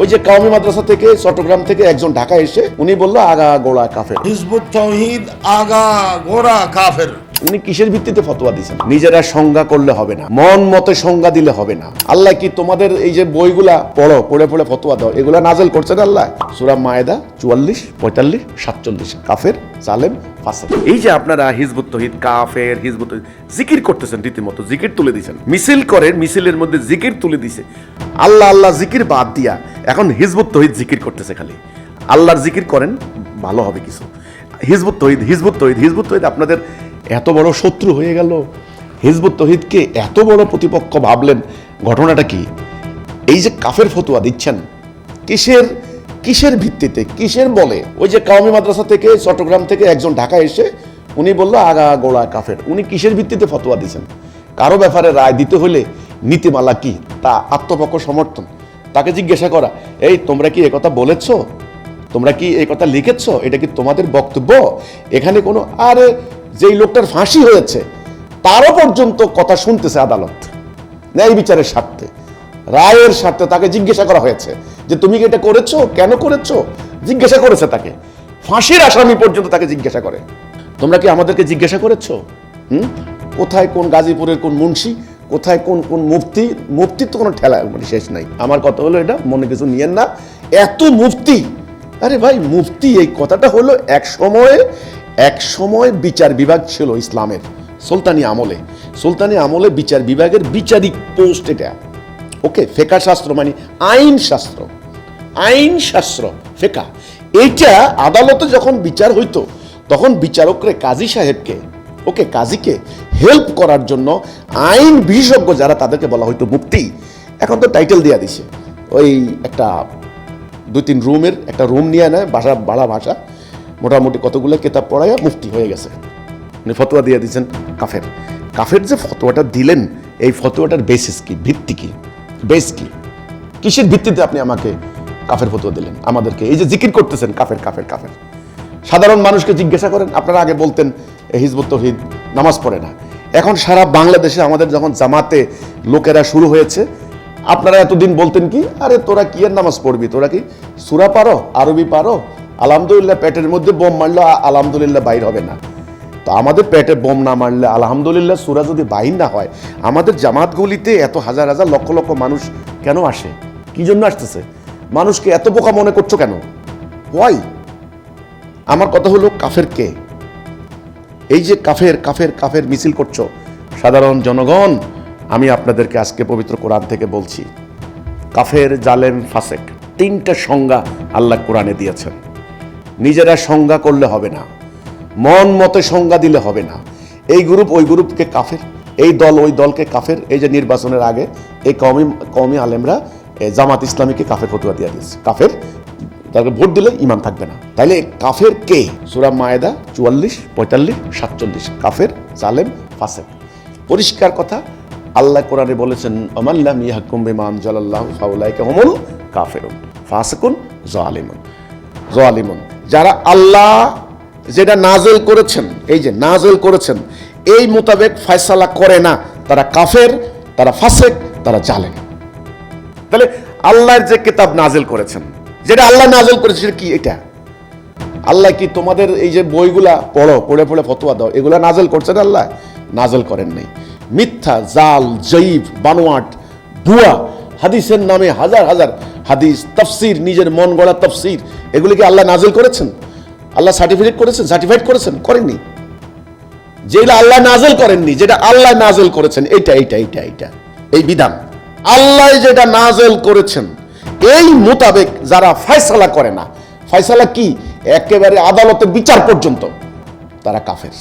ওই যে কওমি মাদ্রাসা থেকে চট্টগ্রাম থেকে একজন ঢাকা এসে উনি বললো আগা গোড়া কাফের, হিজবুত তাওহীদ আগা গোড়া কাফের। উনি কিসের ভিত্তিতে ফতোয়া দিয়েছেন? নিজেরা সংজ্ঞা করলে হবে না, মন মতে সংজ্ঞা দিলে হবে না। আল্লাহ কি তোমাদের এই যে বইগুলা পড়ে পড়ে ফতোয়া দাও, এগুলা নাজেল করছেন আল্লাহ? সূরা মায়েদা 44, 45, 47 কাফের, জালেম, ফাসিক। এই যে আপনারা হিজবুত তাওহীদ কাফের, হিজবুত তাওহীদ জিকির করতেছেন, রীতিমতো জিকির তুলে দিয়েছেন, মিছিল করেন, মিছিলের মধ্যে জিকির তুলে দিছে। আল্লাহ আল্লাহ জিকির বাদ দিয়া এখন হিজবুত তাওহীদ জিকির করতেছে। খালি আল্লাহর জিকির করেন, ভালো হবে কিছু। হিজবুত তাওহীদ হিজবুত তাওহীদ হিজবুত তাওহীদ আপনাদের এত বড় শত্রু হয়ে গেল, হিজবুত তাওহীদকে এত বড় প্রতিপক্ষ ভাবলেন। ঘটনাটা কি? এই যে কাফের ফতোয়া দিচ্ছেন, কিসের ভিত্তিতে, কিসের বলে? ওই যে কওমি মাদ্রাসা থেকে চট্টগ্রাম থেকে একজন ঢাকা এসে উনি বললো আগা গোড়া কাফের, উনি কিসের ভিত্তিতে ফতোয়া দিচ্ছেন? কারো ব্যাপারে রায় দিতে হলে নীতিমালা কি, তা আত্মপক্ষ সমর্থন, তাকে জিজ্ঞাসা করা, এই তোমরা কি একথা বলেছ, তোমরা কি এই কথা লিখেছ, এটা কি তোমাদের বক্তব্য? এখানে কোনো আরে যেই লোকটার ফাঁসি হয়েছে তারও পর্যন্ত কথা শুনতেছে আদালত, ন্যায় বিচারের স্বার্থে, রায়ের স্বার্থে তাকে জিজ্ঞাসা করা হয়েছে যে তুমি কি এটা করেছো, কেন করেছো, জিজ্ঞাসা করেছে তাকে। ফাঁসির আসামি পর্যন্ত তাকে জিজ্ঞাসা করে। তোমরা কি আমাদেরকে জিজ্ঞাসা করেছো? কোথায় কোন গাজীপুরের কোন মুন্সি, কোথায় কোন কোন মুফতির তো কোনো ঠেলা শেষ নাই। আমার কথা হলো, এটা মনে কিছু নিয়েন না, এত মুফতি, আরে ভাই মুফতি, এই কথাটা হলো এক সময় বিচার বিভাগ ছিল ইসলামের সুলতানি আমলে বিচার বিভাগের বিচারিক পোস্ট এটা। ওকে, ফেকা শাস্ত্র মানে আইন শাস্ত্র ফেকা, এইটা আদালতে যখন বিচার হইতো তখন বিচারকরে কাজী সাহেবকে, ওকে কাজীকে হেল্প করার জন্য আইন বিশেষজ্ঞ যারা, তাদেরকে বলা হইতো মুফতি। এখন তো টাইটেল দেয়া দিছে, ওই একটা 2-3 রুমের একটা রুম নিয়ে নেয়, বাড়া ভাষা, মোটামুটি কতগুলো কিতাব পড়াইয়া মুফতি হয়ে গেছে। উনি ফতোয়া দিয়ে দিচ্ছেন কাফের যে ফতোয়াটা দিলেন, এই ফতোয়াটার বেসিস কি, ভিত্তি কি, বেস কি, কিসের ভিত্তিতে আপনি আমাকে কাফের ফতোয়া দিলেন? আমাদেরকে এই যে জিকির করতেছেন কাফের কাফের কাফের, সাধারণ মানুষকে জিজ্ঞাসা করেন। আপনারা আগে বলতেন হিজবুত তাওহীদ নামাজ পড়ে না, এখন সারা বাংলাদেশে আমাদের যখন জামাতে লোকেরা শুরু হয়েছে, আপনারা এতদিন বলতেন কি, আরে তোরা কি এর নামাজ পড়বি, তোরা কি সূরা পারো, আরবি পারো, আলহামদুলিল্লাহ পেটের মধ্যে বোম মারলে আলহামদুলিল্লাহ বাইর হবে না। তো আমাদের পেটে বোম না মারলে আলহামদুলিল্লাহ সূরা যদি বাইর না হয়, আমাদের জামাতগুলিতে এত হাজার হাজার লক্ষ লক্ষ মানুষ কেন আসে? কি জন্য আসতেছে? মানুষকে এত বোকা মনে করছো কেন? ওয়াই? আমার কথা হলো, কাফের কে? এই যে কাফের মিছিল করছো সাধারণ জনগণ, আমি আপনাদেরকে আজকে পবিত্র কোরআন থেকে বলছি, কাফের, জালেম, ফাসেক, 3টা সংজ্ঞা আল্লাহ কোরআনে দিয়েছেন। নিজেরা সংজ্ঞা করলে হবে না, মন মতে সংজ্ঞা দিলে হবে না। এই গ্রুপ ওই গ্রুপকে কাফের, এই দল ওই দলকে কাফের। এই যে নির্বাচনের আগে এই কওমি আলেমরা জামাত ইসলামীকে কাফের ফতোয়া দিয়ে দিয়েছে, কাফের, তাকে ভোট দিলে ইমান থাকবে না। তাইলে কাফের কে? সূরা মায়েদা 44, 45, 47 কাফের, জালেম, ফাসেক, পরিষ্কার কথা। আল্লাহ কোরআনে বলেছেন, ওমান লাম ইয়াহকুম বিমা আনজালাল্লাহু ফাউলাইকা হুমুল কাফিরুন ফাসিকুন যালিমুন। যারা আল্লাহ যেটা নাযিল করেছেন, এই যে নাযিল করেছেন, এই মোতাবেক ফয়সালা করে না, তারা কাফের, তারা ফাসেক, তারা জালেম। তাহলে আল্লাহর যে কিতাব নাযিল করেছেন, যেটা আল্লাহ নাযিল করেছে, সেটা কি? এটা আল্লাহ কি তোমাদের এই যে বইগুলা পড়ে পড়ে ফতোয়া দাও, এগুলা নাযিল করছেন? আল্লাহ নাযিল করেন নাই। মিথ্যা, জাল, জয়ীফ, বানোয়াট, ভুয়া হাদিসের নামে হাজার হাজার হাদিস, তাফসীর, নিজের মন গড়া তাফসীর, এগুলি কি আল্লাহ নাযিল করেছেন? আল্লাহ সার্টিফাইড করেছেন? করেননি। যেটা আল্লাহ নাযিল করেননি, যেটা আল্লাহ নাযিল করেছেন, এইটা এই বিধান আল্লাহ যেটা নাযিল করেছেন, এই মোতাবেক যারা ফয়সালা করে না, ফয়সালা কি একেবারে আদালতের বিচার পর্যন্ত, তারা কাফের,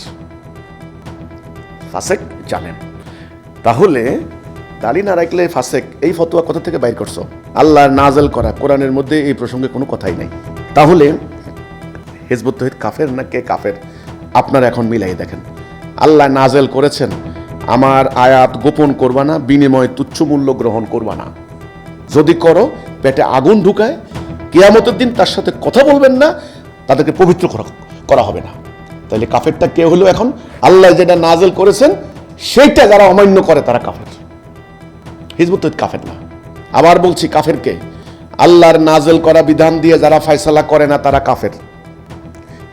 ফাসেক, জালেম। তাহলে দাড়ি না রাখলে ফাসেক, এই ফতোয়া কোথা থেকে বাইর করছো? আল্লাহর নাযিল করা কোরআনের মধ্যে এই প্রসঙ্গে কোনো কথাই নাই। তাহলে হিজবুত তাওহীদ কাফের না কে কাফের? আপনারা এখন মিলাই দেখেন। আল্লাহ নাযিল করেছেন, আমার আয়াত গোপন করবা না, বিনিময়ে তুচ্ছ মূল্য গ্রহণ করবা না, যদি করো পেটে আগুন ঢুকায়, কিয়ামতের দিন তার সাথে কথা বলবেন না, তাদেরকে পবিত্র করা হবে না। তাহলে কাফেরটা কে হলো? এখন আল্লাহ যেটা নাযিল করেছেন সেইটা যারা অমান্য করে, তারা কাফের। হিজবুত তাওহীদ কাফের না। আবার বলছি, কাফের কে? আল্লাহর নাজেল করা বিধান দিয়ে যারা ফয়সালা করে না তারা কাফের।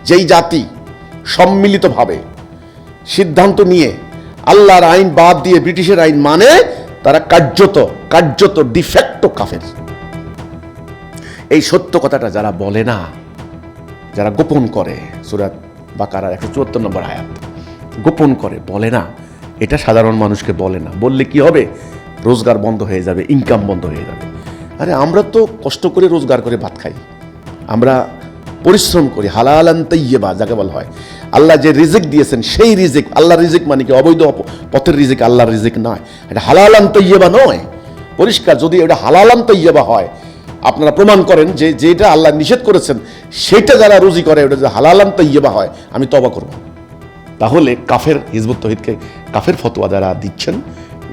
যেই জাতি সম্মিলিতভাবে সিদ্ধান্ত নিয়ে আল্লাহর আইন বাদ দিয়ে ব্রিটিশের আইন মানে তারা কার্যত ডিফেক্টো কাফের। এই সত্য কথাটা যারা বলে না, যারা গোপন করে, সূরা বাকারার 174 নম্বর আয়াত, গোপন করে বলে না, এটা সাধারণ মানুষকে বলে না, বললে কি হবে? রোজগার বন্ধ হয়ে যাবে, ইনকাম বন্ধ হয়ে যাবে। আরে আমরা তো কষ্ট করে রোজগার করে ভাত খাই, আমরা পরিশ্রম করি, হালালান তাইয়্যিবা যাকে বলা হয়। আল্লাহ যে রিজিক দিয়েছেন সেই রিজিক, আল্লাহর রিজিক মানে কি অবৈধ পথের রিজিক আল্লাহর রিজিক নয়, এটা হালালান তাইয়্যিবা নয়, পরিষ্কার। যদি এটা হালালান তাইয়্যিবা হয়, আপনারা প্রমাণ করেন যে যেটা আল্লাহ নিষেধ করেছেন সেটা যারা রুজি করে ওটা যদি হালালান তাইয়্যিবা হয়, আমি তওবা করব। তাহলে কাফের, হিজবুত তৌহিদকে কাফের ফতোয়া যারা দিচ্ছেন,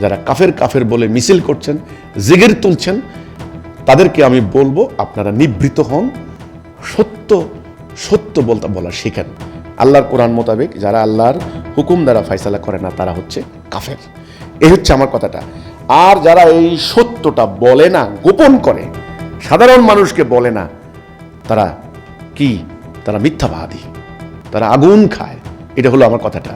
যারা কাফের বলে মিছিল করছেন, জিগির তুলছেন, তাদেরকে আমি বলবো আপনারা নিবৃত হন, সত্য বলা শেখেন। আল্লাহর কোরআন মোতাবেক যারা আল্লাহর হুকুম দ্বারা ফয়সালা করে না তারা হচ্ছে কাফের। এই হচ্ছে আমার কথাটা। আর যারা এই সত্যটা বলে না, গোপন করে, সাধারণ মানুষকে বলে না, তারা কি? তারা মিথ্যাবাদী, তারা আগুন খায়। এটা হলো আমার কথাটা।